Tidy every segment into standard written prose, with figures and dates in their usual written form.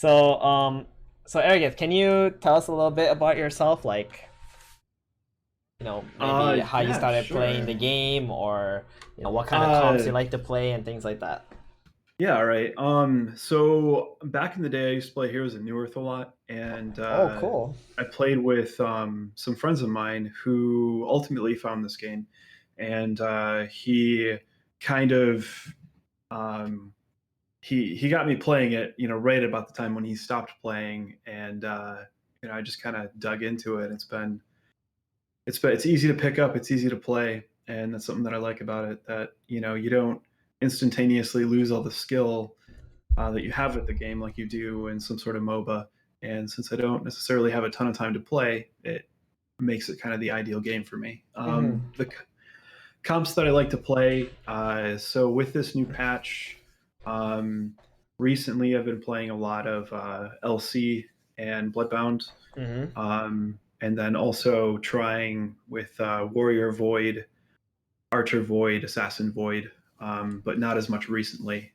So Arogyth, can you tell us a little bit about yourself? Like, maybe how you Yeah, started playing the sure. game, or what kind of comps you Uh, like to play and things like that. yeah, all right. So back in the day, I used to play Heroes of Newerth a lot, and Oh, cool. I played with some friends of mine who ultimately found this game, and he kind of um, he got me playing it, right about the time when he stopped playing, and I just kind of dug into it. It's easy to pick up, it's easy to play, and that's something that I like about it. That you don't instantaneously lose all the skill that you have with the game like you do in some sort of MOBA. And since I don't necessarily have a ton of time to play, it makes it kind of the ideal game for me. Hmm. The comps that I like to play. So with this new patch, um, recently I've been playing a lot of LC and Bloodbound, Hmm. and then also trying with Warrior Void, Archer Void, Assassin Void, but not as much recently.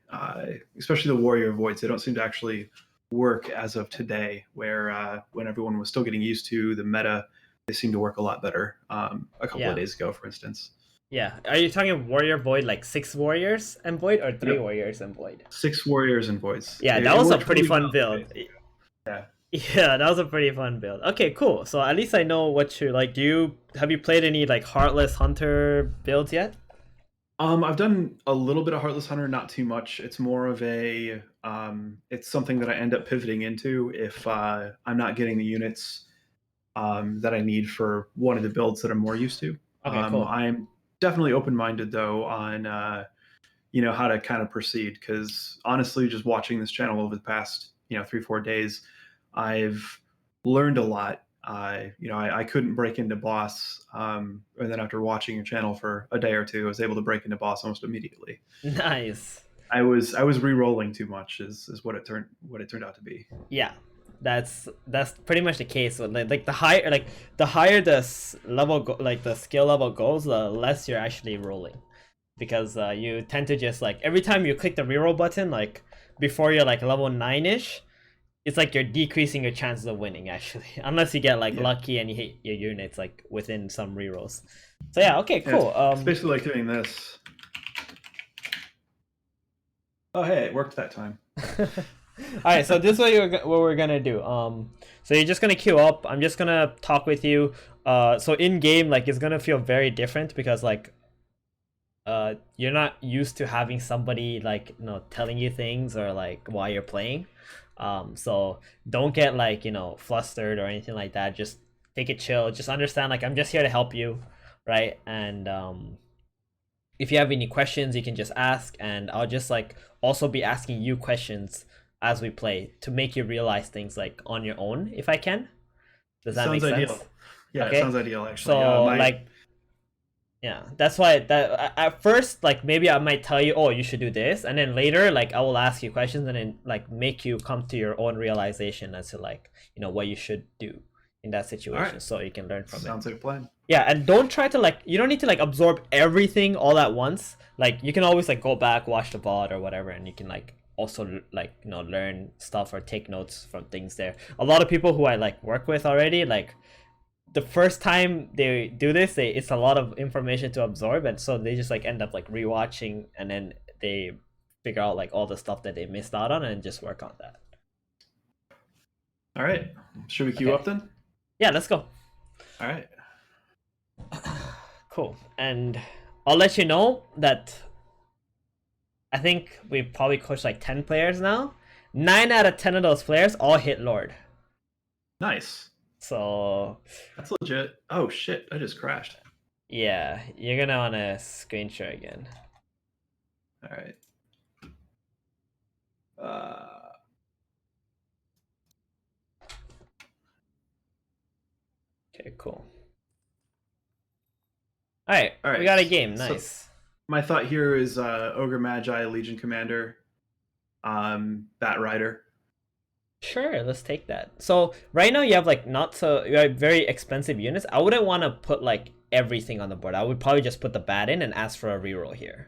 Especially the Warrior Voids, they don't seem to actually work as of today. Where when everyone was still getting used to the meta, they seem to work a lot better. A couple of Yeah, days ago, for instance. yeah. Are you talking Warrior Void, like six warriors and Void, or three Yep, warriors and Void? six Warriors and Voids. Yeah, It, that it was a worked pretty really fun well. build. Yeah. Yeah, that was a pretty fun build. Okay, cool. So at least I know what you like. Have you played any like Heartless Hunter builds yet? I've done a little bit of Heartless Hunter, not too much. It's more of it's something that I end up pivoting into if I'm not getting the units that I need for one of the builds that I'm more used to. Okay, cool. I'm definitely open-minded though on how to kind of proceed, because honestly, just watching this channel over the past 3-4 days, I've learned a lot. I couldn't break into boss, and then after watching your channel for a day or two, I was able to break into boss almost immediately. Nice. I was re-rolling too much, is what it turned out to be. Yeah, that's pretty much the case. Like the higher level like the skill level goes, the less you're actually rolling, because you tend to just like every time you click the reroll button, like before you're like level 9ish, it's like you're decreasing your chances of winning actually, unless you get like Yeah, lucky and you hit your units like within some rerolls. So yeah, okay, yeah. It's, cool. it's basically like doing this. Oh, hey, it worked that time. All right, so this is what we're gonna do. So you're just gonna queue up. I'm just gonna talk with you. So in game, like it's gonna feel very different because like you're not used to having somebody like telling you things or like while you're playing. So don't get like flustered or anything like that. Just take it chill. Just understand like I'm just here to help you, right? And if you have any questions, you can just ask, and I'll just like also be asking you questions as we play to make you realize things like on your own if I can. Does that make Sounds sense? ideal. Yeah, it Okay. sounds ideal actually. So My like yeah, that's why that at first like maybe I might tell you, oh, you should do this, and then later like I will ask you questions and then like make you come to your own realization as to like what you should do in that All right, situation so you can learn from it. sounds like a plan. Yeah, and don't try to like you don't need to like absorb everything all at once. Like you can always like go back, watch the VOD or whatever, and you can like also like learn stuff or take notes from things there. A lot of people who I like work with already, like the first time they do this, it's a lot of information to absorb, and so they just like end up like rewatching, and then they figure out like all the stuff that they missed out on and just work on that. All right, should we queue Okay. up then? Yeah, let's go. All right. Cool. And I'll let you know that I think we've probably coached like 10 players now. 9 out of 10 of those players all hit Lord. Nice. So, That's legit. Oh shit, I just crashed. yeah, you're gonna want to screen share again. All right. Uh, Okay, cool. All right, all we right. got a game. So Nice. my thought here is Ogre Magi, Legion Commander, Bat Rider. Sure, let's take that. So, right now you have like not so you have very expensive units. I wouldn't want to put like everything on the board. I would probably just put the bat in and ask for a reroll here.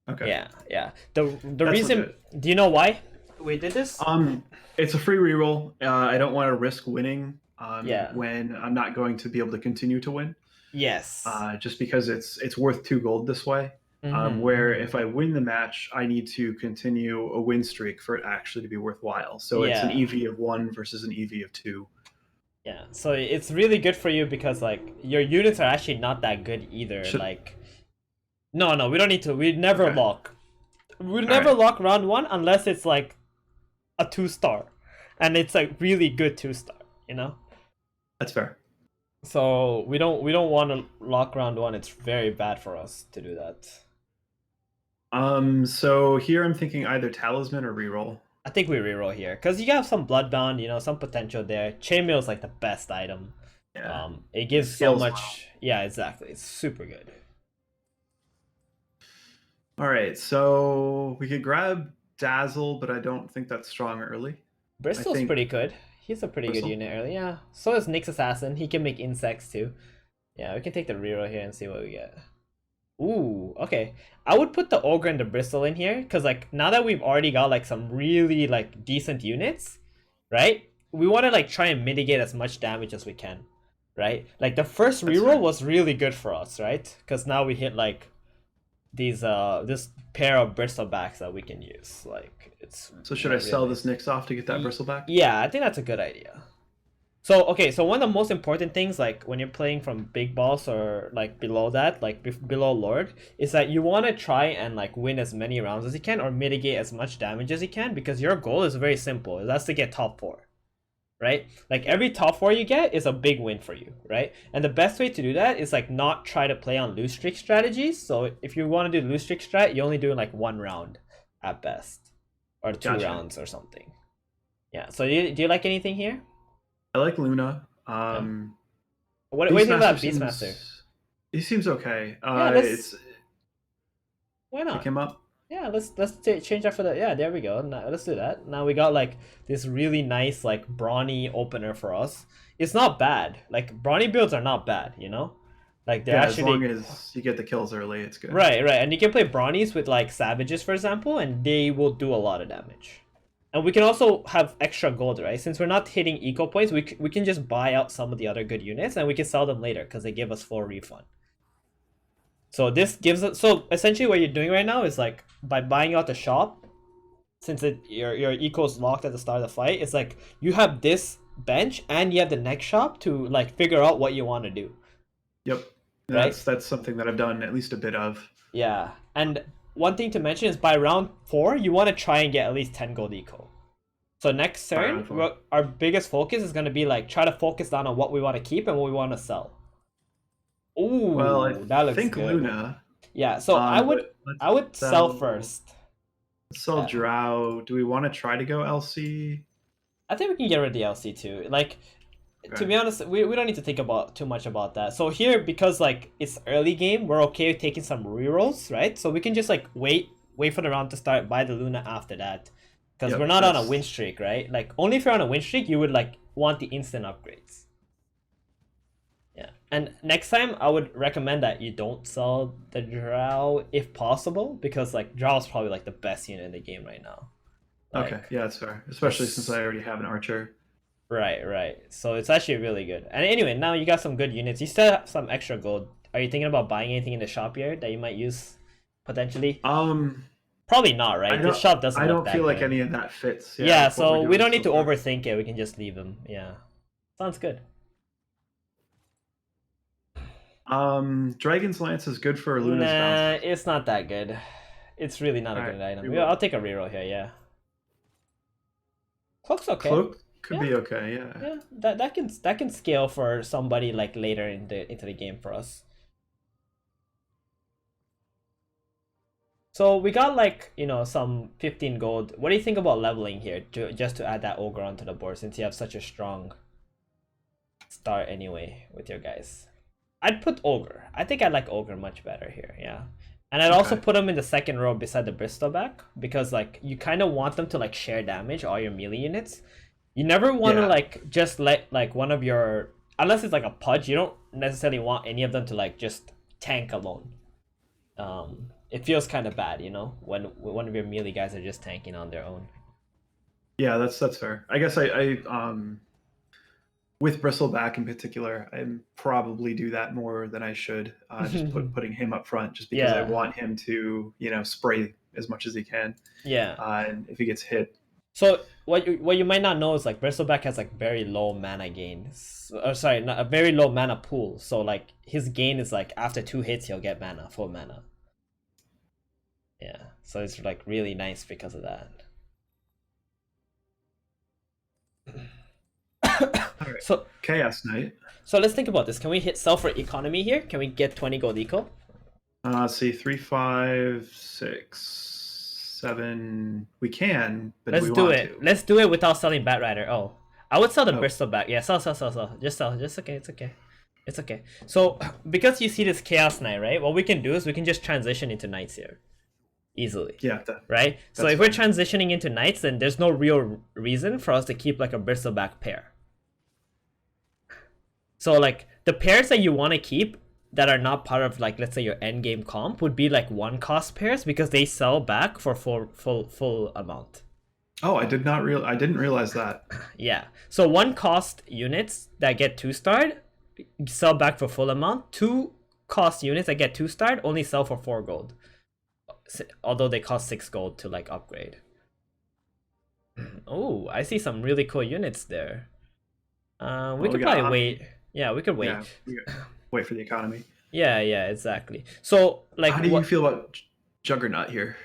Okay, Yeah, yeah. The that's reason, legit. do you know why? we did this? It's a free reroll. I don't want to risk winning Yeah. when I'm not going to be able to continue to win. Yes. Just because it's worth 2 gold this way. Where if I win the match, I need to continue a win streak for it actually to be worthwhile. So it's an Yeah. EV of 1 versus an EV of 2. Yeah. So it's really good for you because like your units are actually not that good either. Should, Like no, we don't need to. We never okay. lock. We All never right. lock round 1 unless it's like a 2-star. And it's like really good 2-star, you know? That's fair. So we don't want to lock round 1. It's very bad for us to do that. So here I'm thinking either talisman or reroll. I think we reroll here because you have some bloodbound, you know, some potential there. Chainmail is like the best item. Yeah. It gives so Scales much. well. Yeah, exactly. It's super good. All right, so we could grab Dazzle, but I don't think that's strong early. I Bristol's think pretty good. He's a pretty good Bristle. unit early. Yeah. So is Nyx Assassin. He can make insects too. Yeah, we can take the reroll here and see what we get. Ooh, okay. I would put the Ogre and the Bristle in here because like now that we've already got like some really like decent units, right? We want to like try and mitigate as much damage as we can, right? Like the first That's reroll fair. was really good for us, right? Because now we hit like these this pair of bristlebacks that we can use. Like it's So should I sell really... this Nyx off to get that bristle back? Yeah, I think that's a good idea. So okay, so one of the most important things, like when you're playing from big boss or like below that, like below Lord, is that you want to try and like win as many rounds as you can or mitigate as much damage as you can because your goal is very simple. That's to get top 4, right? Like every top 4 you get is a big win for you, right? And the best way to do that is like not try to play on lose streak strategies. So if you want to do lose streak strat, you only do like 1 round at best, or 2 Gotcha. rounds or something. Yeah. So do you like anything here? I like Luna. Yeah. What do you think about Beastmaster Beastmaster? he seems okay. Yeah, It's why pick not? him up. Yeah, let's change that for the yeah. There we go. Now, let's do that. Now we got like this really nice like brawny opener for us. It's not bad. Like brawny builds are not bad, you know. Like they're Yeah, as long actually as you get the kills early, it's good. right, and you can play brawnies with like savages, for example, and they will do a lot of damage. And we can also have extra gold, right? Since we're not hitting eco points, we can just buy out some of the other good units and we can sell them later because they give us full refund. So this gives us, so essentially what you're doing right now is like by buying out the shop, since your eco is locked at the start of the fight, it's like you have this bench and you have the next shop to like figure out what you want to do. Yep. Right? That's something that I've done at least a bit of. Yeah. And one thing to mention is by round 4, you want to try and get at least 10 gold eco. So next turn, our biggest focus is going to be like try to focus down on what we want to keep and what we want to sell. Ooh, Well, that looks think good. Luna. Yeah, so I would sell first. Let's sell Drow. Do we want to try to go LC? I think we can get rid of the LC too. Like, to be honest, we don't need to think about too much about that. So here, because like it's early game, we're okay with taking some rerolls, right? So we can just like wait for the round to start, buy the Luna after that. Because we're not on a win streak, right? Like only if you're on a win streak, you would like want the instant upgrades. Yeah, and next time I would recommend that you don't sell the Drow if possible, because like Drow is probably like the best unit in the game right now. Like, okay, yeah, that's fair. Especially since I already have an archer. Right. So it's actually really good. And anyway, now you got some good units. You still have some extra gold. Are you thinking about buying anything in the shop here that you might use potentially? Probably not, right? This shop doesn't. I don't feel good. like any of that fits. Yeah, so we don't need to overthink it. We can just leave them. Yeah, sounds good. Dragon's Lance is good for Luna's bounce. It's not that good. It's really not a good item. I'll take a reroll here. Yeah. Cloak's okay. Cloak could be okay. Yeah. Yeah, that can scale for somebody like later into the game for us. So we got like, you know, some 15 gold. What do you think about leveling here just to add that ogre onto the board since you have such a strong start anyway with your guys? I'd put ogre. I think I like ogre much better here. Yeah. And I'd also put them in the second row beside the bristleback because like you kind of want them to like share damage, all your melee units. You never want to like just let like one of your, unless it's like a pudge, you don't necessarily want any of them to like just tank alone. It feels kind of bad, you know, when one of your melee guys are just tanking on their own. Yeah, that's fair. I guess I with Bristleback in particular, I probably do that more than I should. Just putting him up front, just because I Yeah, want him to, spray as much as he can. yeah. And if he gets hit, So what you might not know is like Bristleback has like very low mana gain. Or sorry, not a very low mana pool. So like his gain is like after 2 hits he'll get mana, full mana. Yeah. So it's like really nice because of that. all right, So Chaos Knight. so let's think about this. Can we hit sell for economy here? Can we get 20 gold eco? Let's see, 3, 5, 6, 7. We can, but do Let's we do want it. to? Let's do it without selling Batrider. Oh. I would sell the Oh, Bristleback. Yeah, sell. Just sell. Just okay, it's okay. It's okay. So because you see this Chaos Knight, right? What we can do is we can just transition into Knights here. Easily. yeah, Right? So that's if we're fine. transitioning into Knights, then there's no real reason for us to keep like a Bristleback pair. So like the pairs that you want to keep that are not part of like let's say your end game comp would be like 1 cost pairs because they sell back for full amount. Oh, I didn't realize that. Yeah. So 1 cost units that get 2-starred sell back for full amount. 2 cost units that get 2-starred only sell for 4 gold. Although they cost 6 gold to like upgrade. Oh, I see some really cool units there. We Well, we could got probably Omni. wait. Yeah, we could wait. Yeah, wait for the economy. Yeah, exactly. So like How do you what? feel about Juggernaut here?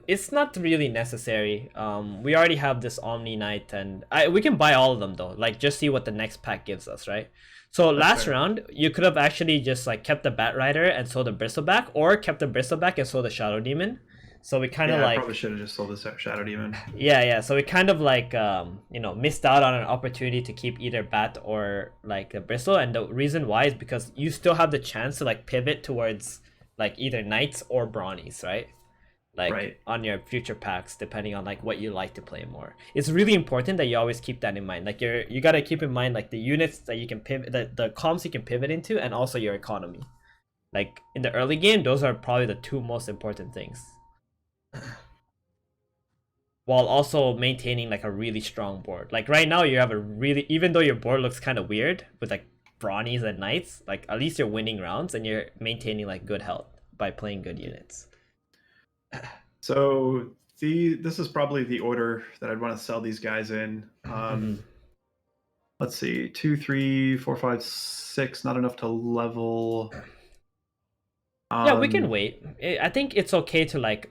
It's not really necessary. We already have this Omni Knight, and we can buy all of them though. Like, just see what the next pack gives us, right? So That's last fair. round, you could have actually just like kept the Batrider and sold the Bristleback, or kept the Bristleback and sold the Shadow Demon. So we kind of Yeah, I probably like, should have just sold this Shadow Demon. yeah. So we kind of like, missed out on an opportunity to keep either Bat or like the Bristle, and the reason why is because you still have the chance to like pivot towards like either Knights or Brawnies, right? Like Right. on your future packs depending on like what you like to play more. It's really important that you always keep that in mind. Like you got to keep in mind like the units that you can pivot, the comps you can pivot into, and also your economy. Like in the early game, those are probably the 2 most important things, while also maintaining like a really strong board. Like right now you have a really, even though your board looks kind of weird with like Brawnies and Knights, like at least you're winning rounds and you're maintaining like good health by playing good units. So this is probably the order that I'd want to sell these guys in. Let's see, 2, 3, 4, 5, 6. Not enough to level. Yeah, we can Um, wait. I think it's okay to like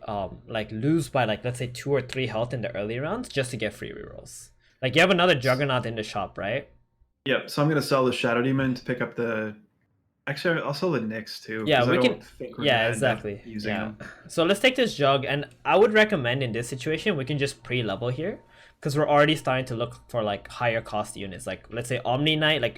lose by like let's say 2 or 3 health in the early rounds just to get free rerolls. Like you have another Juggernaut in the shop, right? yeah, so I'm gonna sell the Shadow Demon to pick up the. Actually, I'll sell the Nyx too Yeah, because I we don't can. think we're Yeah, gonna end up exactly. using Yeah. them. So let's take this jug, and I would recommend in this situation we can just pre-level here, because we're already starting to look for like higher cost units. Like let's say Omni Knight. Like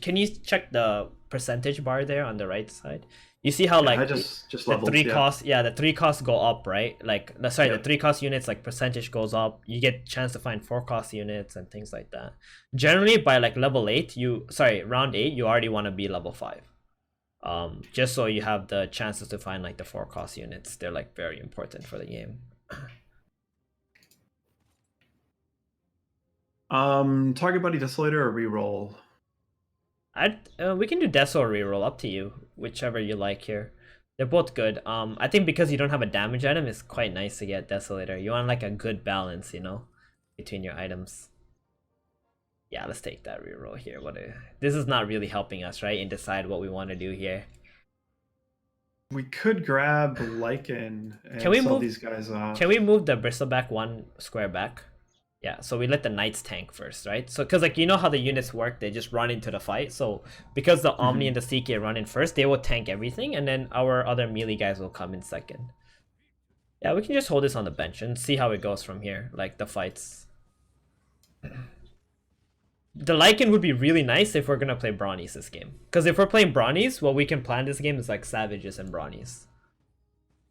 can you check the percentage bar there on the right side? You see how Yeah, I like just the leveled. three Yeah. costs, yeah, the 3 costs go up, right? Like sorry, the Yep. 3 cost units like percentage goes up. You get chance to find 4 cost units and things like that. Generally by like level 8, round 8, you already want to be level 5. Just so you have the chances to find like the 4 cost units. They're like very important for the game. Target Buddy Desolator or reroll. We can do Deso or reroll, up to you, whichever you like here. They're both good. I think because you don't have a damage item, it's quite nice to get Desolator. You want like a good balance, between your items. Yeah, let's take that reroll here. This is not really helping us, right, and decide what we want to do here. We could grab Lycan and Can we sell move? these guys off. Can we move the Bristleback 1 square back? Yeah, so we let the Knights tank first, right? So, because like you know how the units work, they just run into the fight. So, because the Omni and the CK run in first, they will tank everything, and then our other melee guys will come in second. Yeah, we can just hold this on the bench and see how it goes from here, like the fights. The Lycan would be really nice if we're gonna play Brawnies this game. Because if we're playing Brawnies, what we can plan this game is like Savages and Brawnies.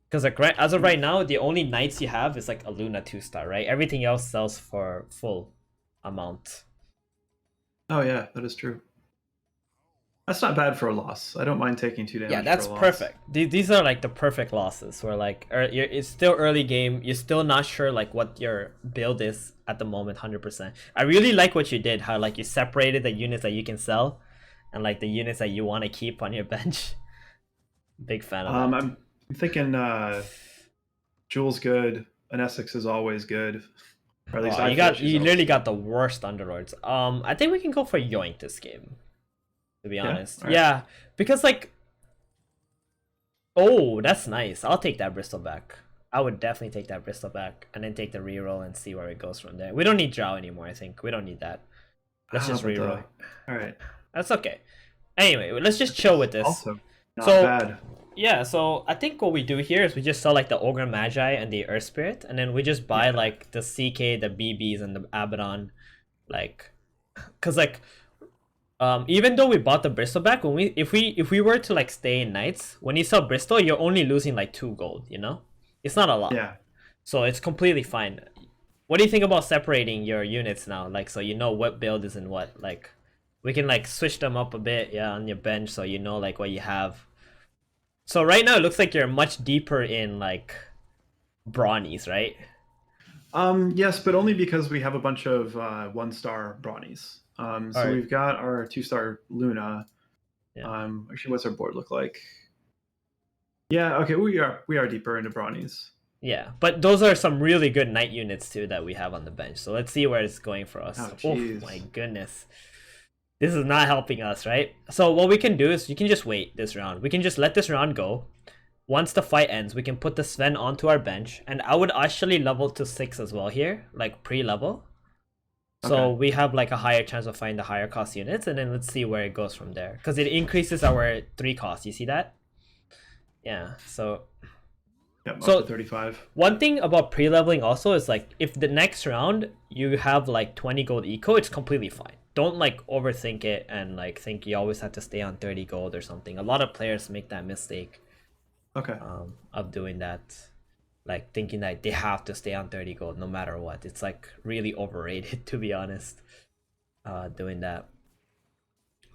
Because like as of right now, the only Knights you have is like a Luna 2-star, right? Everything else sells for full amount. Oh yeah, that is true. That's not bad for a loss. I don't mind taking 2 Yeah, damage for a that's loss. perfect. These are like the perfect losses where like it's still early game. You're still not sure like what your build is at the moment, 100%. I really like what you did, how like you separated the units that you can sell and like the units that you want to keep on your bench. Big fan of that. I'm thinking Jule's good. An Essex is always good. Or at least Oh, I feel she's you always literally good. got the worst Underlords. I think we can go for Yoink this game, to be Yeah. honest. All right. Yeah, because like, oh, that's nice. I'll take that Bristol back. I would definitely take that Bristol back and then take the reroll and see where it goes from there. We don't need Drow anymore, I think. We don't need that. Let's just But reroll. all right. That's okay. Anyway, let's just chill with this. Also not So, bad. yeah, so I think what we do here is we just sell like the Ogre Magi and the Earth Spirit, and then we just buy like the CK, the BBs, and the Abaddon. Like, because like even though we bought the Bristol back, when if we were to like stay in Knights, when you sell Bristol, you're only losing like 2 gold, you know? It's not a lot. Yeah. So it's completely fine. What do you think about separating your units now? Like, so you know what build is in what? Like, we can like switch them up a bit, yeah, on your bench, so you know like what you have. So right now it looks like you're much deeper in like brawnies, right? Yes, but only because we have a bunch of 1-star Brawnies. All So right. we've got our 2-star Luna. Yeah. Actually, what's our board look like? Yeah, okay, we are deeper into Brawnies. Yeah, but those are some really good knight units too that we have on the bench. So let's see where it's going for us. Oh, Oh jeez. my goodness. This is not helping us, right? So what we can do is you can just wait this round. We can just let this round go. Once the fight ends, we can put the Sven onto our bench. And I would actually level to 6 as well here, like pre-level. So Okay. we have like a higher chance of finding the higher cost units. And then let's see where it goes from there. Because it increases our 3 cost. You see that? Yeah, so... Yep, So up to 35. one thing about pre-leveling also is like if the next round you have like 20 gold eco, it's completely fine. Don't like overthink it and like think you always have to stay on 30 gold or something. A lot of players make that mistake Okay. of doing that, like thinking that they have to stay on 30 gold no matter what. It's like really overrated to be honest. Doing that.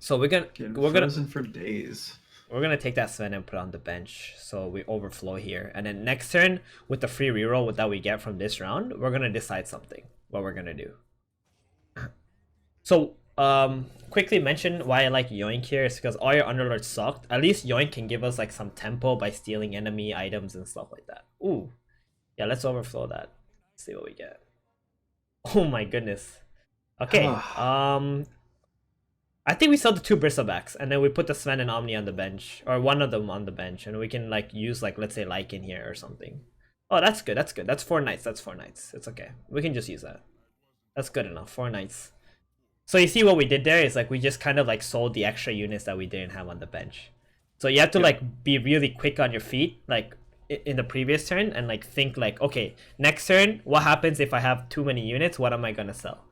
So Getting we're gonna frozen for days. we're gonna take that Sven and put it on the bench so we overflow here. And then next turn with the free reroll that we get from this round, we're gonna decide something what we're gonna do. So quickly mention why I like Yoink here is because all your Underlords sucked. At least Yoink can give us like some tempo by stealing enemy items and stuff like that. Ooh. Yeah, let's overflow that. See what we get. Oh my goodness. Okay. I think we sell the 2 Bristlebacks and then we put the Sven and Omni on the bench, or one of them on the bench, and we can like use like let's say Lycan here or something. Oh, that's good. That's good. That's 4 knights. That's 4 knights. It's okay. We can just use that. That's good enough. 4 knights. So you see what we did there is like we just kind of like sold the extra units that we didn't have on the bench. So you have to like be really quick on your feet, like in the previous turn, and like think like, okay, next turn, what happens if I have too many units? What am I gonna sell?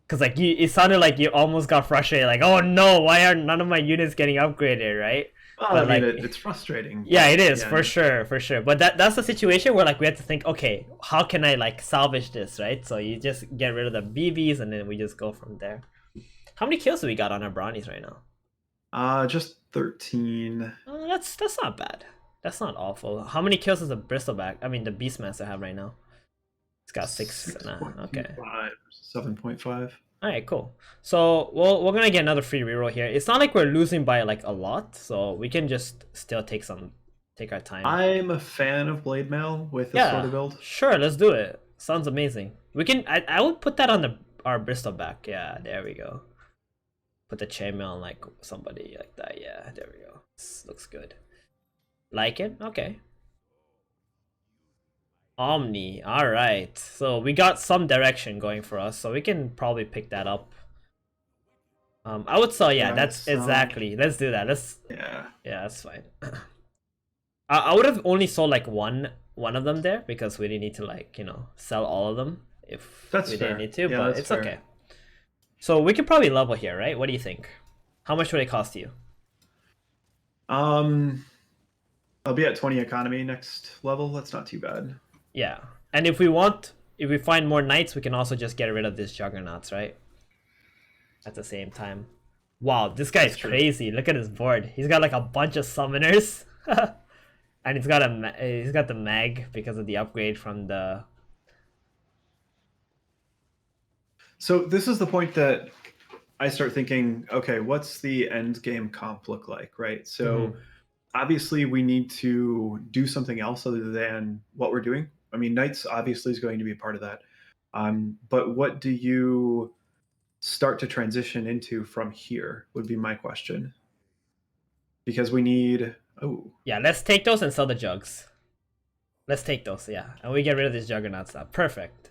Because like it sounded like you almost got frustrated, like, oh no, why are none of my units getting upgraded, right? Well, But I mean, like, it's frustrating. yeah, But it is yeah, for sure, for sure. But that's the situation where like we have to think, okay, how can I like salvage this, right? So you just get rid of the BBs and then we just go from there. How many kills do we got on our brownies right now? Just 13. That's not bad. That's not awful. How many kills does the Bristleback? I mean, the Beastmaster have right now? It's got 6. Okay. 7.5. All right, cool. So we're gonna get another free reroll here. It's not like we're losing by like a lot, so we can just still take our time. I'm a fan of Blade Mail with this sort of build. Sure, let's do it. Sounds amazing. We can. I would put that on our Bristol back. Yeah, there we go. Put the chainmail on like somebody like that. Yeah, there we go. This looks good. Like it? Okay. Omni. All right. So we got some direction going for us, so we can probably pick that up. I would say yeah. That's exactly. Let's do that. Yeah. Yeah, that's fine. I would have only sold like one of them there because we didn't need to like sell all of them if we didn't need to. Yeah, but it's fair. Okay. So we could probably level here, right? What do you think? How much would it cost you? I'll be at 20 economy next level. That's not too bad. Yeah, and if we find more knights, we can also just get rid of these juggernauts, right? at the same time. Wow, this guy's That's true. crazy. Look at his board. He's got like a bunch of summoners. And he's got the mag because of the upgrade from the. So this is the point that I start thinking, okay, what's the end game comp look like, right? So Mhm. obviously we need to do something else other than what we're doing. I mean, Knights obviously is going to be a part of that. But what do you start to transition into from here would be my question. Because we need, oh, Yeah, let's take those and sell the jugs. Let's take those, yeah. And we get rid of this juggernaut stuff. Perfect.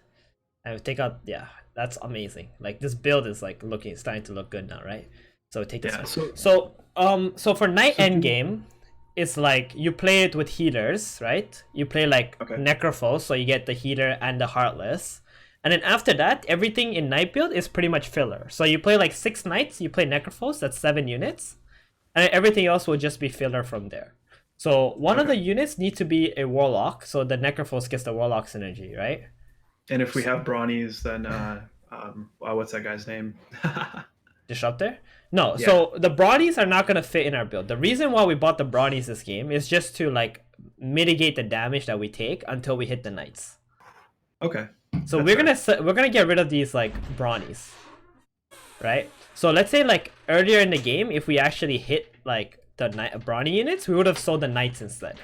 And we take out, yeah, that's amazing. Like this build is like starting to look good now, right? So we take this yeah. one. So, So for knight so do, endgame, it's like you play it with healers, right? You play like okay. necrophos, so you get the healer and the heartless. And then after that, everything in knight build is pretty much filler. So you play like 6 knights, you play necrophos, that's 7 units, and then everything else will just be filler from there. So one of Okay. the units needs to be a warlock, so the necrophos gets the warlock synergy, right? And if we have Brawnies, then, what's that guy's name? Disruptor? No, Yeah. so the Brownies are not gonna fit in our build. The reason why we bought the Brownies this game is just to like mitigate the damage that we take until we hit the Knights. Okay. So That's we're gonna get rid of these like Brownies, right? So let's say like earlier in the game, if we actually hit like the Brownie units, we would have sold the Knights instead.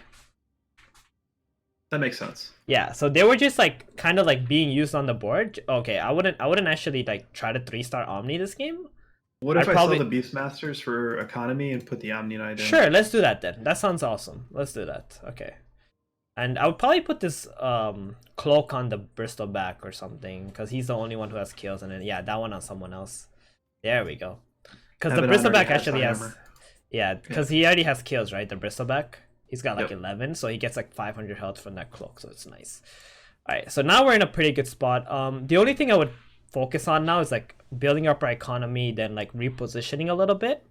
That makes sense. Yeah, so they were just like kind of like being used on the board. Okay, I wouldn't actually like try to 3-star Omni this game. What if I'd I sell probably the Beastmasters for economy and put the Omni Knight in? Sure, let's do that then. That sounds awesome. Let's do that. Okay. And I would probably put this cloak on the Bristol back or something, because he's the only one who has kills, and then yeah, that one on someone else. There we go. Because the Abaddon already Bristleback has actually high has, armor. yeah, Yeah. because he already has kills, right? The Bristleback, he's got like Yep. 11, so he gets like 500 health from that cloak, so it's nice. All right, so now we're in a pretty good spot. The only thing I would focus on now is like building up our economy, then like repositioning a little bit.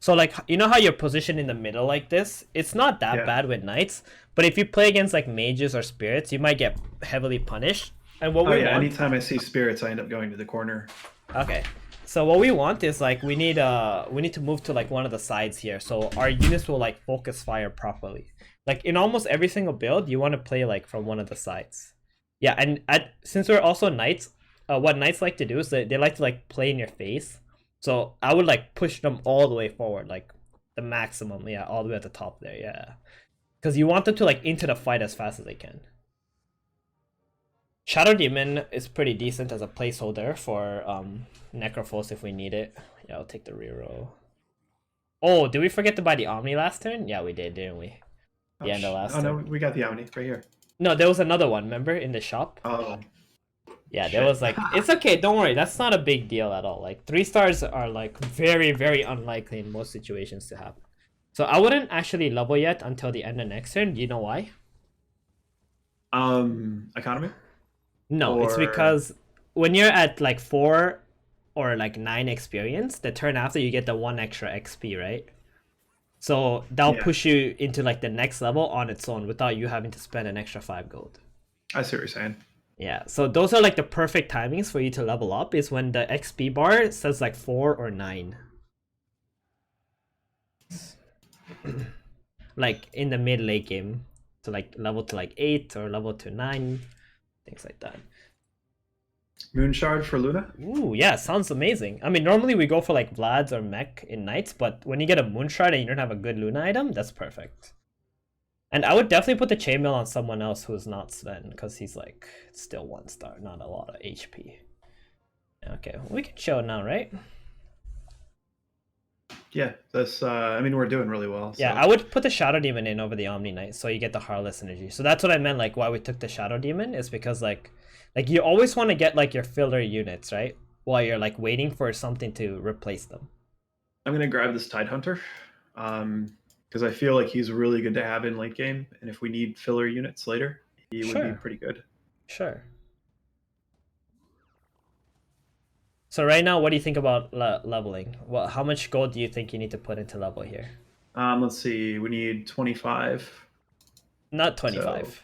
So like you know how you're positioned in the middle like this? It's not that Yeah. bad with knights, but if you play against like mages or spirits, you might get heavily punished. And what Oh we yeah. want, Anytime I see spirits, I end up going to the corner. okay. So what we want is like we need to move to like one of the sides here, so our units will like focus fire properly. Like in almost every single build, you want to play like from one of the sides. Yeah, and since we're also knights, what knights like to do is they like to like play in your face. So I would like push them all the way forward, like the maximum, yeah, all the way at the top there, yeah. Because you want them to like into the fight as fast as they can. Shadow Demon is pretty decent as a placeholder for Necrophos if we need it. Yeah, I'll take the reroll. Oh, did we forget to buy the Omni last turn? Yeah, we did, didn't we? The end of last Oh no, turn. we got the Omni right here. No, there was another one, remember, in the shop? Oh. Yeah, there Shit. was like, it's okay, don't worry, that's not a big deal at all. Like, 3 stars are like very, very unlikely in most situations to happen. So I wouldn't actually level yet until the end of next turn. Do you know why? Economy? No, it's Or because when you're at like 4 or like 9 experience, the turn after you get the 1 extra XP, right? So that'll yeah, push you into like the next level on its own without you having to spend an extra 5 gold. I see what you're saying. Yeah, so those are like the perfect timings for you to level up is when the XP bar says like 4 or 9. Like in the mid late game. To like level to like 8 or level to 9. Things like that. Moon Shard for Luna? Ooh, yeah, sounds amazing. I mean, normally we go for like Vlad's or Mech in Knights, but when you get a Moon Shard and you don't have a good Luna item, that's perfect. And I would definitely put the Chainmail on someone else who's not Sven, because he's like still 1 star, not a lot of HP. Okay, we can show now, right? Yeah, that's I mean we're doing really well. So. Yeah, I would put the Shadow Demon in over the Omni Knight, so you get the Heartless energy. So that's what I meant, like why we took the Shadow Demon is because like you always want to get like your filler units, right? While you're like waiting for something to replace them. I'm gonna grab this Tide Hunter. Because I feel like he's really good to have in late game, and if we need filler units later, he would be pretty good. Sure. So right now, what do you think about leveling? Well, how much gold do you think you need to put into level here? Let's see, we need 25. Not 25.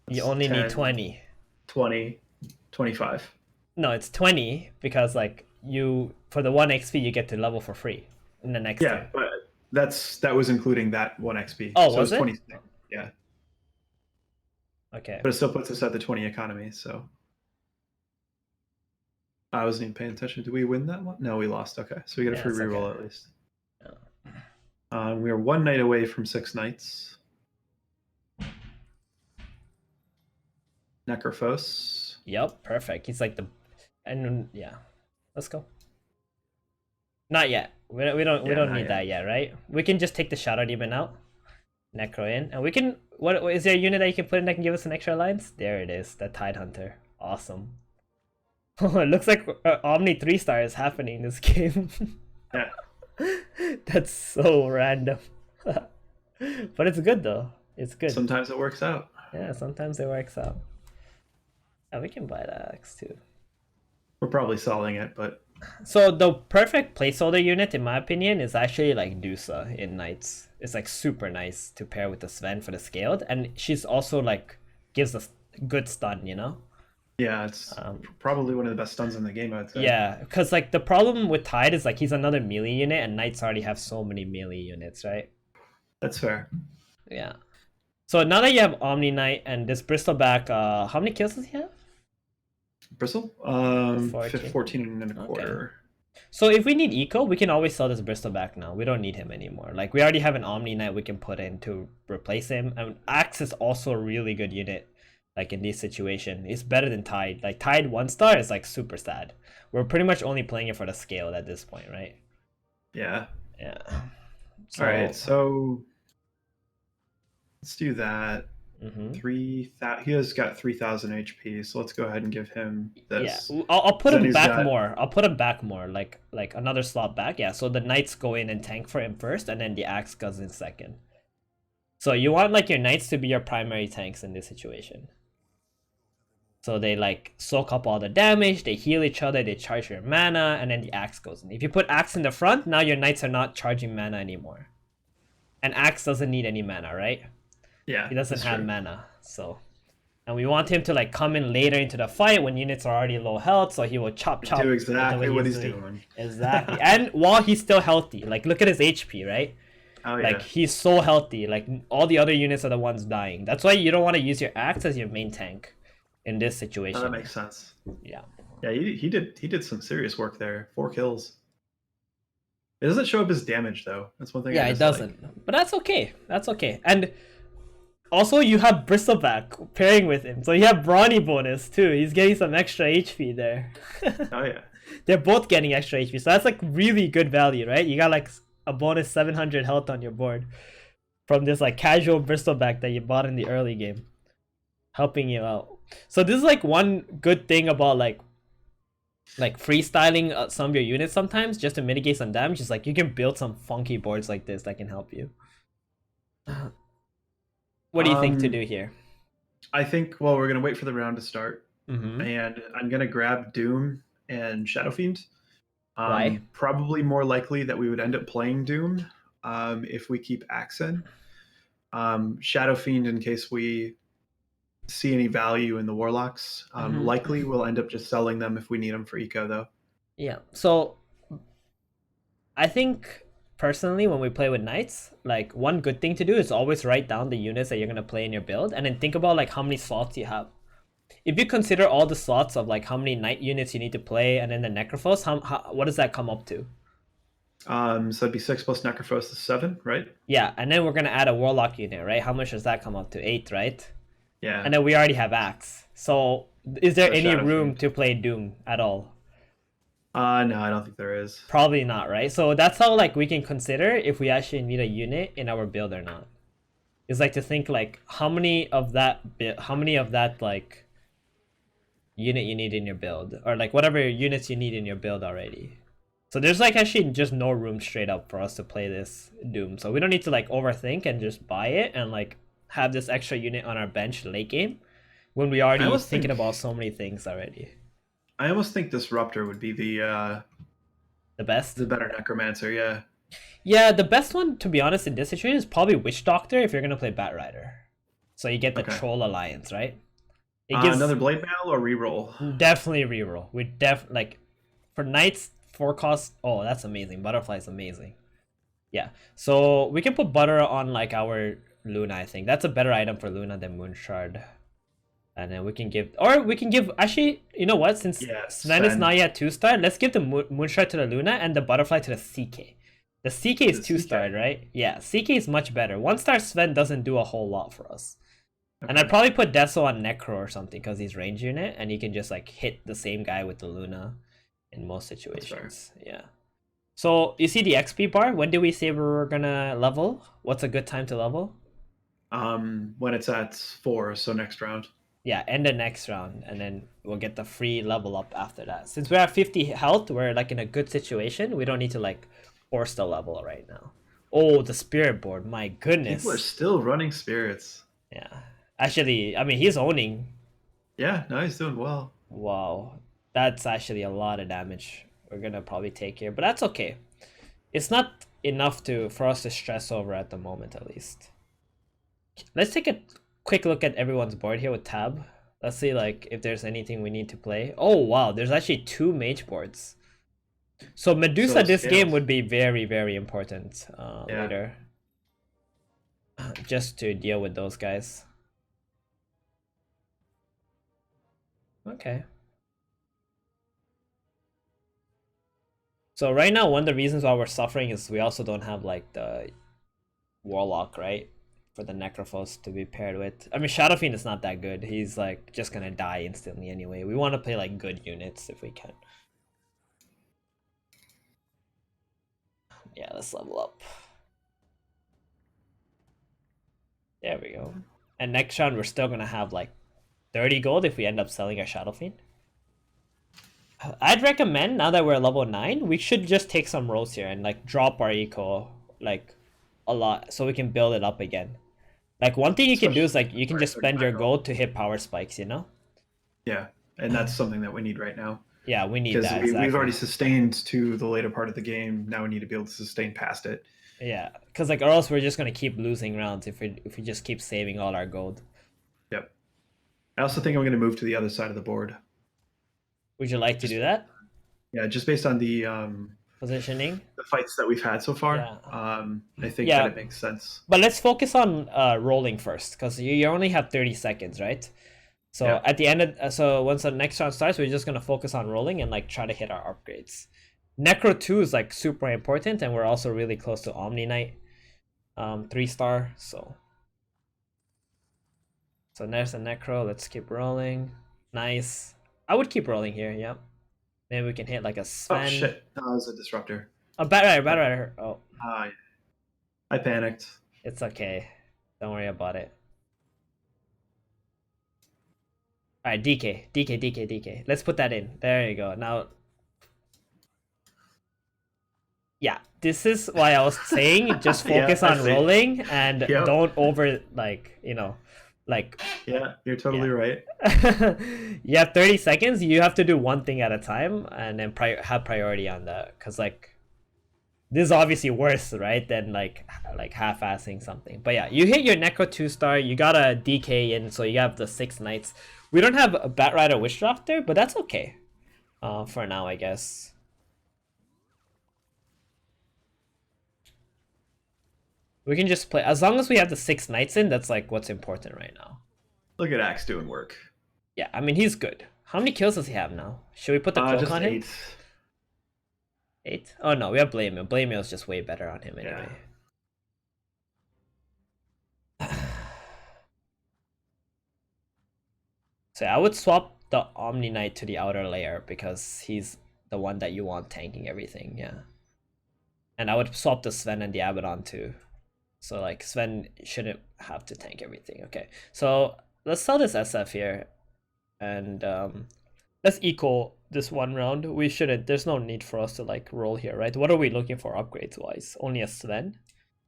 So you only 10, need 20. 20, 25. No, it's 20 because like you for the 1 XP you get to level for free in the next Yeah, turn. but that was including that 1 XP, Oh, so was it's it? 26. Yeah, Okay. but it still puts us at the 20 economy. So I wasn't even paying attention. Did we win that one? No, we lost. Okay, so we get a Yeah, free it's okay. reroll at least. Yeah. We are 1 night away from 6 nights. Necrophos. Yep, perfect. He's like the and yeah. Let's go. Not yet. We Yeah, don't not need yet. that yet, right? We can just take the Shadow Demon out, Necro in, and we can. What is there a unit that you can put in that can give us an extra alliance? There it is, the Tide Hunter. Awesome. Oh, it looks like Omni 3-star is happening in this game. Yeah. That's so random. But it's good though. It's good. Sometimes it works out. Yeah, sometimes it works out. Yeah, we can buy that Axe too. We're probably selling it, but So the perfect placeholder unit, in my opinion, is actually like Dusa in Knights. It's like super nice to pair with the Sven for the scaled, and she's also like gives us good stun, you know? yeah, it's Um, probably one of the best stuns in the game, I'd say. yeah, because like the problem with Tide is like he's another melee unit, and Knights already have so many melee units, right? That's fair. Yeah. So now that you have Omni Knight and this Bristleback, how many kills does he have? Bristle? 14. 14 and a Okay. quarter. So if we need eco, we can always sell this Bristleback now. We don't need him anymore. Like we already have an Omni Knight we can put in to replace him. And Axe is also a really good unit. Like in this situation, it's better than Tide. Like Tide 1-star is like super sad. We're pretty much only playing it for the scale at this point, right? Yeah. Yeah. All right, so let's do that. Mm-hmm. He has got 3,000 HP, so let's go ahead and give him this. Yeah, I'll put Then him he's back got- more. I'll put him back more, like another slot back. Yeah, so the knights go in and tank for him first, and then the axe goes in second. So you want like your knights to be your primary tanks in this situation. So they like soak up all the damage, they heal each other, they charge your mana, and then the axe goes in. If you put axe in the front, now your knights are not charging mana anymore. And axe doesn't need any mana, right? Yeah, He doesn't that's have true. mana, so. And we want him to like come in later into the fight when units are already low health, so he will chop. Do into exactly what he's doing. Exactly, and while he's still healthy, like look at his HP, right? Oh, Like yeah. he's so healthy. Like all the other units are the ones dying. That's why you don't want to use your axe as your main tank in this situation. Oh, that makes sense. Yeah. Yeah, he did some serious work there. 4 kills. It doesn't show up as damage though. That's one thing. Yeah, I it dislike. doesn't. But that's okay. That's okay. And also, you have Bristleback pairing with him, so you have Brawny bonus too. He's getting some extra HP there. Oh yeah. They're both getting extra HP, so that's like really good value, right? You got like a bonus 700 health on your board from this like casual Bristleback that you bought in the early game, helping you out. So this is like one good thing about like freestyling some of your units sometimes just to mitigate some damage. Is like you can build some funky boards like this that can help you. What do you think to do here? I think we're gonna wait for the round to start, Mm-hmm. and I'm gonna grab Doom and Shadow Fiend. Why? Probably more likely that we would end up playing Doom if we keep Axe in. Shadow Fiend in case we see any value in the Warlocks. Likely we'll end up just selling them if we need them for eco though. Yeah. So I think personally when we play with knights, like one good thing to do is always write down the units that you're gonna play in your build and then think about like how many slots you have. If you consider all the slots of like how many knight units you need to play and then the Necrophos, what does that come up to? So it'd be 6 plus Necrophos is 7, right? Yeah, and then we're gonna add a Warlock unit, right? How much does that come up to? 8, right? Yeah. And then we already have Axe. So is there So any Shadow room Fiend. to play Doom at all? No, I don't think there is. Probably not, right? So that's how like we can consider if we actually need a unit in our build or not. It's like to think like how many of that like unit you need in your build, or like whatever units you need in your build already. So there's like actually just no room straight up for us to play this Doom. So we don't need to like overthink and just buy it and like have this extra unit on our bench late game when we already thinking about so many things already. I almost think Disruptor would be the best. The better Necromancer, yeah. Yeah, the best one to be honest in this situation is probably Witch Doctor if you're gonna play Bat Rider. So you get the Okay. Troll Alliance, right? It gives Another blade mail or reroll? definitely reroll. We like for knights 4 cost. Oh, that's amazing. Butterfly is amazing. Yeah. So we can put butter on like our Luna. I think that's a better item for Luna than Moon Shard. And then we can give, or we can give. Actually, you know what? Since Yeah, Sven is Sven. not yet 2-star, let's give the Moon Shard to the Luna and the Butterfly to the CK. The CK is The 2-star, CK. right? Yeah, CK is much better. 1-star Sven doesn't do a whole lot for us. And I'd Okay. probably put Deso on Necro or something because he's range unit and he can just like hit the same guy with the Luna in most That's fair. situations. Yeah. So you see the XP bar? When did we say we were gonna level? What's a good time to level? When it's at 4, so next round. Yeah, end the next round, and then we'll get the free level up after that. Since we're at 50 health, we're like in a good situation. We don't need to like force the level right now. Oh, the spirit board, my People are goodness. still running spirits. Yeah. Actually, I mean, he's owning. Yeah, no, he's doing well. Wow. That's actually a lot of damage we're gonna probably take here, but that's okay. It's not enough to for us to stress over at the moment, at least. Let's take a quick look at everyone's board here with tab. Let's see like if there's anything we need to play. Oh wow, there's actually 2 mage boards. So Medusa So this game scales. would be very, very important Yeah. later. Just to deal with those guys. Okay. So right now, one of the reasons why we're suffering is we also don't have like the Warlock, right? For the Necrophos to be paired with. I mean, Shadow Fiend is not that good. He's like just gonna die instantly anyway. We want to play like good units if we can. Yeah, let's level up. There we go. And next round, we're still gonna have like 30 gold if we end up selling our Shadow Fiend. I'd recommend now that we're level 9, we should just take some rolls here and like drop our eco like a lot so we can build it up again. Like one thing you can do Especially is like you can just spend your 35 gold. gold to hit power spikes, you know? Yeah, and that's something that we need right now. Yeah, we need Because that we've exactly. already sustained to the later part of the game. Now we need to be able to sustain past it. Yeah, because like or else we're just gonna keep losing rounds if we just keep saving all our gold. Yep. I also think I'm going to move to the other side of the board. Would you like to Just do that? yeah, just based on Positioning? the fights that we've had so far, Yeah. I think that Yeah, it makes sense. but let's focus on rolling first, because you only have 30 seconds, right? So Yeah. at the end of so once the next round starts, we're just gonna focus on rolling and like try to hit our upgrades. Necro 2 is like super important, and we're also really close to Omni Knight, 3-star. So there's a Necro. Let's keep rolling. Nice. I would keep rolling here. Yep. Maybe we can hit like a Oh Sven. shit! No, that was a disruptor. Oh, bad rider. Oh, Uh, I panicked. it's okay. Don't worry about it. All right, DK. Let's put that in. There you go. Now, yeah, this is why I was saying just Yeah, focus I on see. rolling and Yep. don't over like like Yeah, you're yeah. totally right. You have 30 seconds. You have to do one thing at a time and then have priority on that because like this is obviously worse, right, than like half-assing something. But yeah, you hit your Necro 2-star. You got a DK in, so you have the 6 knights. We don't have a Bat Rider Witch Doctor, but that's okay. For now, I guess. We can just play as long as we have the 6 knights in. That's like what's important right now. Look at Axe doing work. Yeah, I mean he's good. How many kills does he have now? Should we put the cloak Just on him? 8. 8? Oh no, we have Blamio. Blamio is just way better on him Yeah. anyway. So I would swap the Omni Knight to the outer layer because he's the one that you want tanking everything, yeah. And I would swap the Sven and the Abaddon too. So like Sven shouldn't have to tank everything. Okay. So let's sell this SF here. And let's equal this one round. We shouldn't there's no need for us to like roll here, right? What are we looking for upgrades wise? Only a Sven?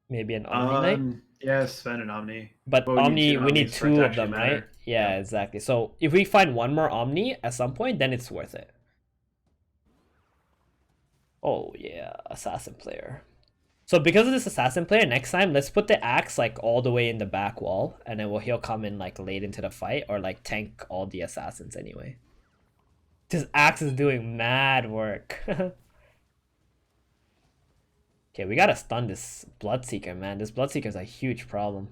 Maybe an Omni Knight? Yeah, Sven and Omni. But But we need Omni, two we need Omnis for it 2 to of actually them, right? matter. Yeah, Yeah. exactly. So if we find one more Omni at some point, then it's worth it. Oh yeah, assassin player. So because of this assassin player, next time let's put the axe like all the way in the back wall, and then he'll come in like late into the fight or like tank all the assassins anyway. This axe is doing mad work. Okay, we gotta stun this Bloodseeker, man. This Bloodseeker's a huge problem.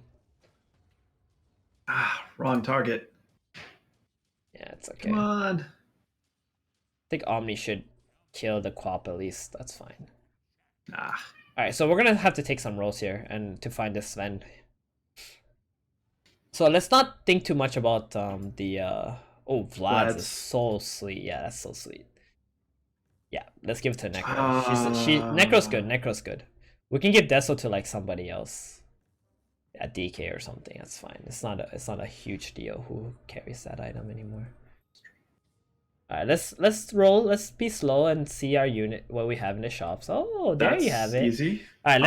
Ah, wrong target. Yeah, it's okay. Come on. I think Omni should kill the Quap at least. That's fine. Ah. Alright, so we're gonna have to take some rolls here and to find this Sven. So let's not think too much about the oh, Vlad's is so sweet. Yeah, that's so sweet. Yeah, let's give it to Necro. Necro's good. Necro's good. We can give Deso to like somebody else. Yeah, DK or something. That's fine. It's not a huge deal who carries that item anymore. All right, let's roll. Let's be slow and see our unit what we have in the shops. Oh, there you have it. Easy. All right,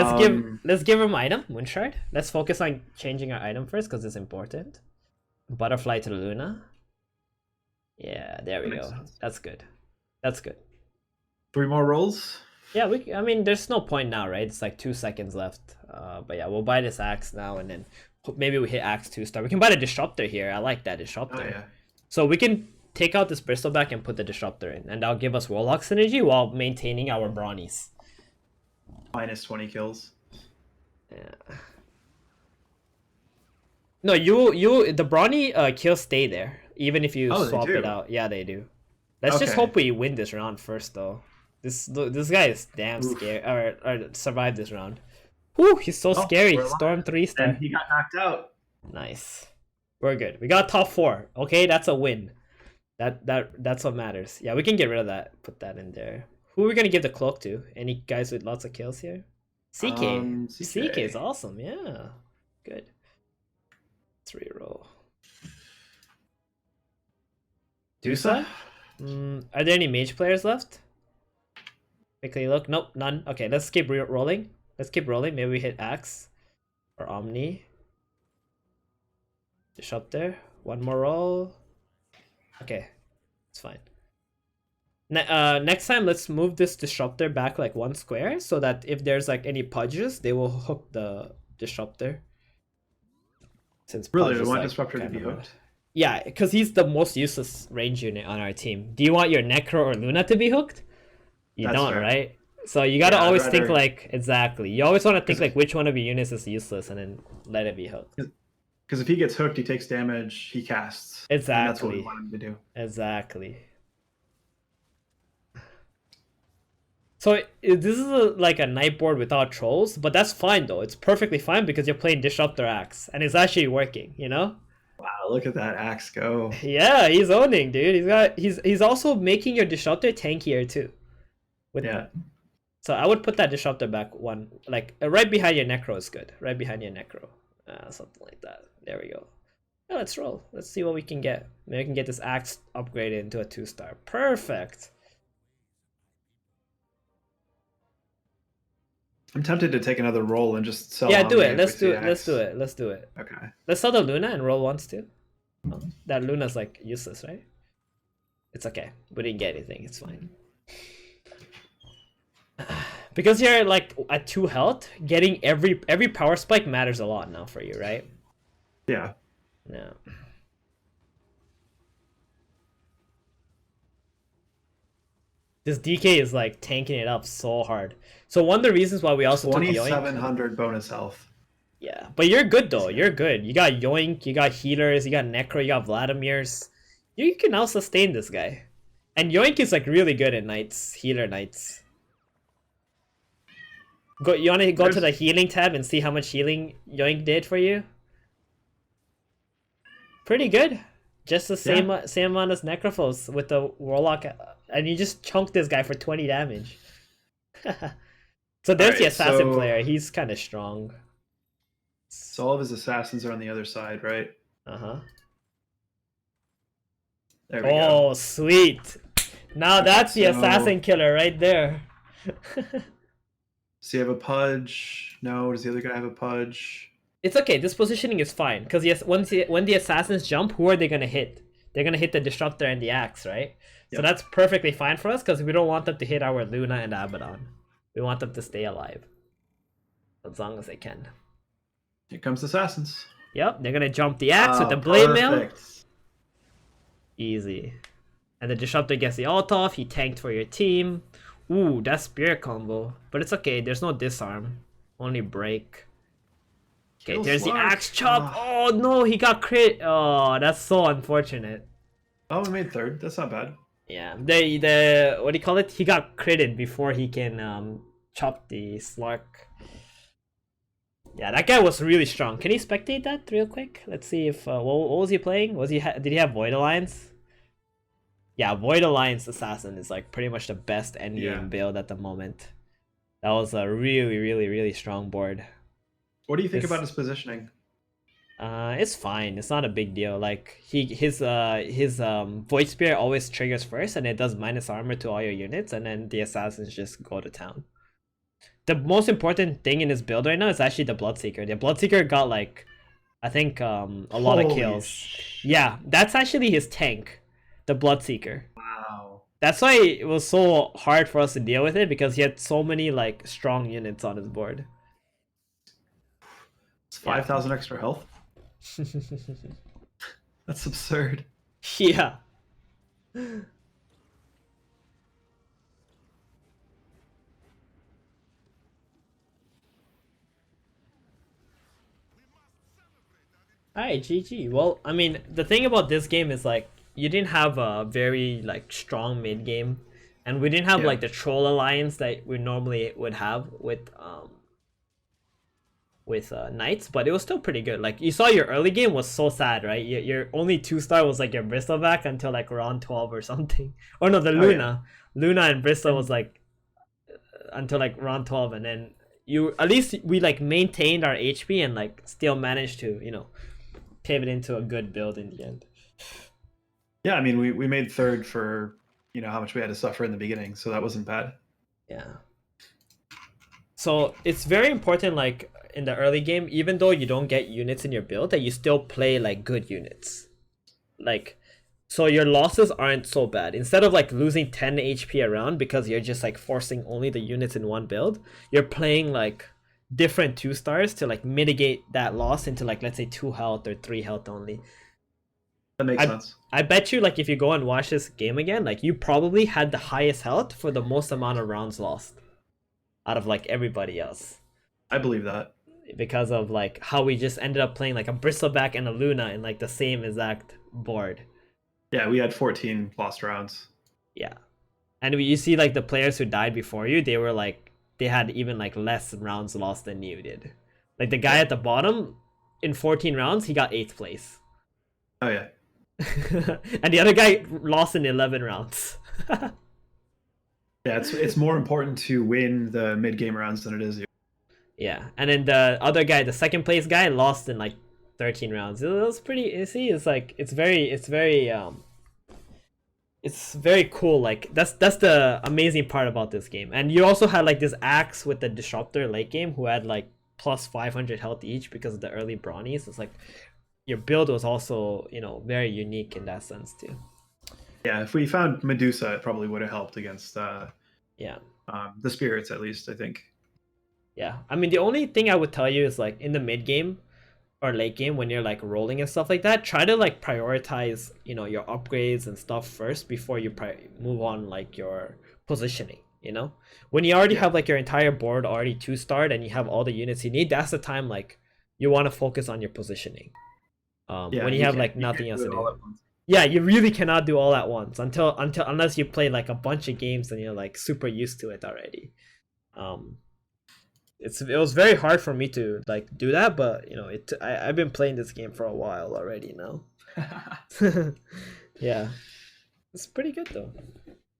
let's give him item Moonshard. Let's focus on changing our item first because it's important. Butterfly to Luna. Yeah, there we go. Sense. That's good. That's good. 3 more rolls. Yeah, I mean, there's no point now, right? It's like 2 seconds left. But yeah, we'll buy this axe now, and then maybe we hit axe 2-star. We can buy the disruptor here. I like that disruptor. Oh, yeah. So we can take out this bristleback and put the disruptor in, and that'll give us warlock synergy while maintaining our brownies. Minus 20 kills. Yeah. No, the brawny kills stay there even if you swap it out. Yeah, they do. Let's just hope we win this round first, though. This guy is damn scary. Or survive this round. Whew, he's so scary. Storm 3-star. And he got knocked out. Nice. We're good. We got top 4. Okay, that's a win. That's what matters. Yeah, we can get rid of that. Put that in there. Who are we gonna give the cloak to? Any guys with lots of kills here? CK. CK is awesome. Yeah, good. Let's reroll. Dusa? Are there any mage players left? Quickly look. Nope, none. Okay, let's keep rolling. Let's keep rolling. Maybe we hit Axe or Omni. Disruptor. One more roll. Okay, it's fine. Next time, let's move this disruptor back like 1 square so that if there's like any pudges, they will hook the disruptor. Since really, we want disruptor to be hooked. Yeah, because he's the most useless range unit on our team. Do you want your Necro or Luna to be hooked? You don't, right? So you gotta always think like exactly. You always want to think like which one of your units is useless and then let it be hooked. Because if he gets hooked, he takes damage. He casts. Exactly. And that's what we want him to do. Exactly. So this is like a night board without trolls, but that's fine though. It's perfectly fine because you're playing Disruptor Axe and it's actually working, you know? Wow, look at that axe go. Yeah, he's owning, dude. He's also making your Disruptor tankier too. So I would put that Disruptor back 1, like right behind your Necro is good. Right behind your Necro. Something like that. There we go. Yeah, let's roll. Let's see what we can get. Maybe we can get this axe upgraded into a 2-star. Perfect. I'm tempted to take another roll and just sell. Yeah, do it. Let's do it. Let's do it. Let's do it. Okay. Let's sell the Luna and roll once too. Oh, that Luna's like useless, right? It's okay. We didn't get anything. It's fine. Because you're like at 2 health, getting every power spike matters a lot now for you, right? Yeah. Yeah. This DK is like tanking it up so hard. So one of the reasons why we also took Yoink. 2700 bonus health. Yeah, but you're good though. You're good. You got Yoink, you got healers, you got Necro, you got Vladimir's. You can now sustain this guy. And Yoink is like really good at nights, healer nights. You want to go to the healing tab and see how much healing Yoink did for you? Pretty good. Just the same amount as Necrophos with the Warlock. And you just chunked this guy for 20 damage. So there's the assassin player. He's kind of strong. So all of his assassins are on the other side, right? Uh-huh. There we go. Oh, sweet. Now that's the assassin killer right there. Does he have a pudge? No. Does the other guy have a pudge? It's okay. This positioning is fine. Because yes, when the assassins jump, who are they going to hit? They're going to hit the Disruptor and the Axe, right? Yep. So that's perfectly fine for us because we don't want them to hit our Luna and Abaddon. We want them to stay alive. as long as they can. Here comes assassins. Yep, they're gonna jump the axe with the Oh, blade mail. perfect. Easy. And the disruptor gets the ult off. He tanked for your team. Ooh, that spirit combo. But it's okay. There's no disarm. Only break. Okay, Kill there's the Slark. axe chop. Ah. Oh no, he got crit. Oh, that's so unfortunate. Oh, we made third. That's not bad. Yeah, the what do you call it? He got critted before he can chop the Slark. Yeah, that guy was really strong. Can you spectate that real quick? Let's see if what was he playing? Was did he have Void Alliance? Yeah, Void Alliance Assassin is like pretty much the best endgame build at the moment. That was a really, really, really strong board. What do you think about his positioning? It's fine. It's not a big deal. Like his Void Spear always triggers first, and it does minus armor to all your units, and then the assassins just go to town. The most important thing in his build right now is actually the Bloodseeker. The Bloodseeker got like, I think a lot of kills. Yeah, that's actually his tank, the Bloodseeker. Wow. That's why it was so hard for us to deal with it, because he had so many like strong units on his board. It's 5,000 extra health. That's absurd. Yeah. Alright, GG. Well, I mean, the thing about this game is like you didn't have a very like strong mid game, and we didn't have like the troll alliance that we normally would have with knights, but it was still pretty good. Like you saw, your early game was so sad, right? Your only 2-star was like your Bristleback until like round 12 or something. Or no, the Luna. Luna and Bristol was like until like round 12, and then you at least we like maintained our HP and like still managed to, you know, pivot into a good build in the end. Yeah, I mean we made third for, you know, how much we had to suffer in the beginning, so that wasn't bad. Yeah. So it's very important, like in the early game, even though you don't get units in your build, that you still play like good units. Like, so your losses aren't so bad. Instead of like losing 10 HP around because you're just like forcing only the units in one build, you're playing like different 2-stars to like mitigate that loss into like, let's say 2 health or 3 health only. That makes sense. I bet you, like, if you go and watch this game again, like you probably had the highest health for the most amount of rounds lost out of like everybody else. I believe that. Because of like how we just ended up playing like a Bristleback and a Luna in like the same exact board. Yeah, we had 14 lost rounds. Yeah. And you see like the players who died before you, they were like, they had even like less rounds lost than you did. Like the guy at the bottom, in 14 rounds, he got 8th place. Oh yeah. And the other guy lost in 11 rounds. Yeah, it's more important to win the mid game rounds than it is. Yeah, and then the other guy, the second place guy, lost in like 13 rounds. It was pretty. You see, it's like it's very cool. Like that's the amazing part about this game. And you also had like this axe with the disruptor late game who had like plus 500 health each because of the early brownies. It's like your build was also, you know, very unique in that sense too. Yeah, if we found Medusa, it probably would have helped against the spirits, at least, I think. Yeah, I mean, the only thing I would tell you is like in the mid game or late game when you're like rolling and stuff like that, try to like prioritize, you know, your upgrades and stuff first before you move on like your positioning. You know, when you already have like your entire board already 2-starred and you have all the units you need, that's the time like you want to focus on your positioning. When you have like nothing else to do. Yeah, you really cannot do all at once unless you play like a bunch of games and you're like super used to it already. It was very hard for me to like do that, but you know, I've been playing this game for a while already now. Yeah, it's pretty good though.